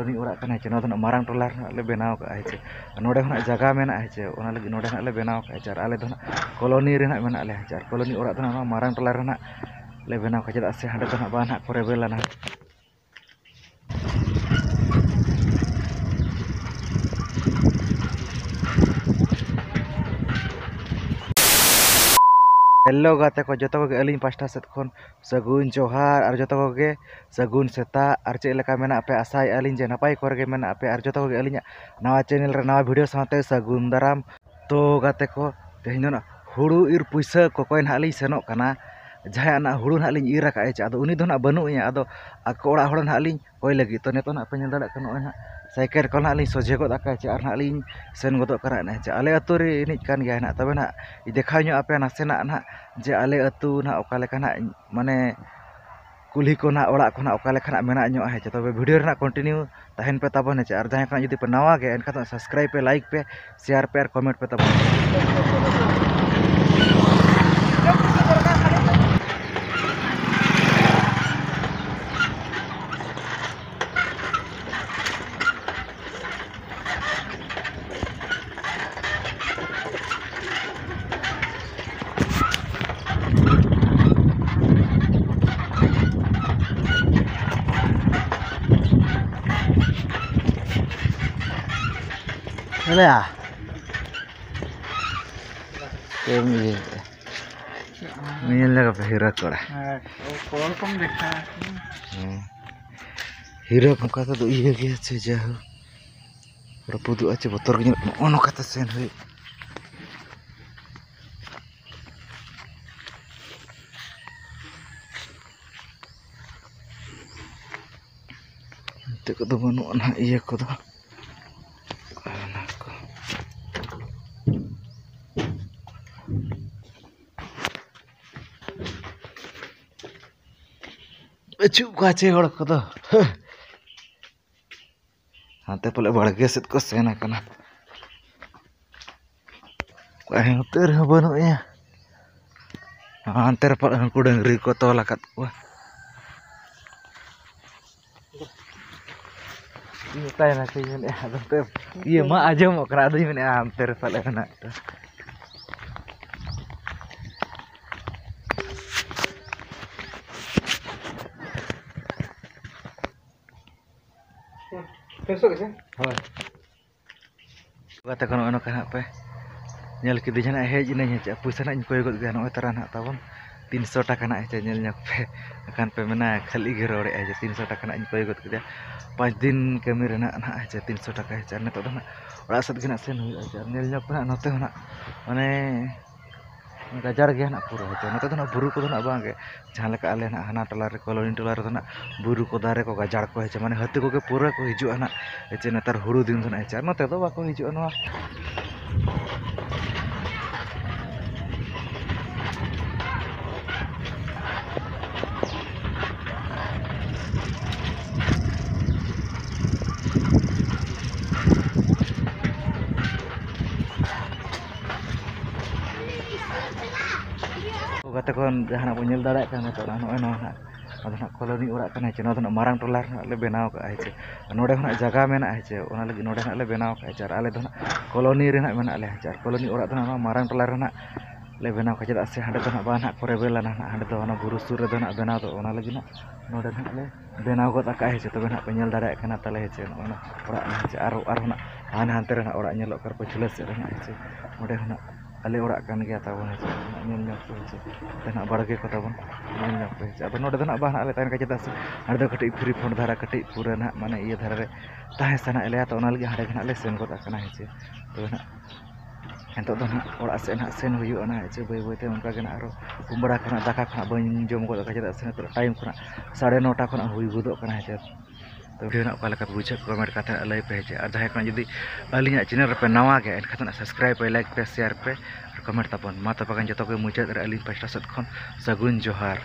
नी ओरा कना चे नोदन मारांग टोला ले बनाव का है चे नोडे होना जगह मेना है चे ओना लगी नोडे ले बनाव का है आले दो कॉलोनी रे मेना ले है कॉलोनी ओरा दो मारांग टोला रे ले बनाव का चेदा से हाडे दो बा ना करे बेला ना हेलो गाते को जतो को अलिंग पास्टा सेट खन सगुन जोहार और जतो को सगुन सेता और चे लेका मेना पे आसाय अलिंग जे नपाय कर गे मेना पे और जतो को अलिंग नवा चैनल रे नवा वीडियो साथे सगुन दाराम तो गाते को तेहन ना हुड़ू इर पुइसा को कोय ना अलिंग सेनो कना जहां ना हुड़ू ना अलिंग इर रखा चे अदो उनी दो ना बनु या अदो आको ओड़ा होड़ ना अलिंग कोय लगी तो नेतो ना पे नेल दाड़ा कनो ना साइकेल को ना अलिंग सोजे को दाका चे और ना अलिंग सेन गोदो करा ना चे आले अतो रे इनिज कान गया ना तबे ना देखाव ᱧᱚᱜ आपे नासेना ना जे आले अतु ना ओका लेका ना माने कुल्ही को ना ओड़ा को ना ओका लेका ना मेना ᱧᱚᱜ है तबे वीडियो रे ना कंटिन्यू तहन पे तबन है और जहां का जदी पे नवा गे एनका तो सब्सक्राइब पे लाइक पे शेयर पे और कमेंट पे तबन Ini ya, ini lagi apa hero kora? कौन कौन देखा hero muka tuh iya gitu jauh. Berpudu aja motornya, ono kata sen hui. Itu ketemu anak iya kok tuh. Cukup kace orang kata, nanti pula barang set kos enak kan? Kau yang terharu ya, nanti pula aku udah ngeri kota lakat wah. Ini tay nasi ini ada ter, iya mak aja mau kerada ini nanti pula enak. Facebook sih? Hoi. Kata kono kan apa? Nyal kidi jana hej ini nya puisa na koy got gano taran ha tabon 300 টাকা na aja nyal nyak pe akan pe mena khali gerore aja 300 টাকা na koy got dia 5 din kami rena na aja 300 টাকা aja na to na ora sat gina sen hui aja nyal nyak na note na mane gajar ge na pura aja note na buru ko na bang ge jahan leka ale na hana tolar koloni tolar na buru ko dare ko gajar ko aja mane hati ko ge pura ko hiju ana aja netar huru din na aja note to ba ko hiju ana kata kon jahan aku nyel dadak kan to no no na adana koloni ora kan ce no marang tolar le benaw ka ai ce node khona jaga mena ai ce ona lagi node le benaw ka ai ale do koloni re na mena le ai koloni ora do na marang tolar na le benaw ka ceda se hade do na ba na kore bela na hade do na buru sur do na benaw do ona lagi na node le benaw got ka ai ce to bena penyel dadak kan tale ce no ora na ce aro na han hanter na ora nyelok kar pejules re na ai ce node khona ale orak kan gaya tabon aja nyel nyok aja tena barage ko tabon nyel nyok aja ado node na bah ale tan ka jeda ada kati free phone dhara kati pura na mane iya dhara re tahe sana ele to onal ge hade kana le sen got akana aja to na ento do na orak sen huyu ana aja boy boy te onka ge na aro umbara kana daka kana ban jom got ka jeda sen to time kana 9:30 kana hui godok kana aja तो video ना ओका बुझे comment कथा लय पे है और जहां का जदी अलिया चैनल पे नवा गे एनखान सब्सक्राइब पे लाइक पे शेयर पे और कमेंट तबन मा तबन जतो के मुचाद रे अलिन पास्टा सत खन सगुन जोहार।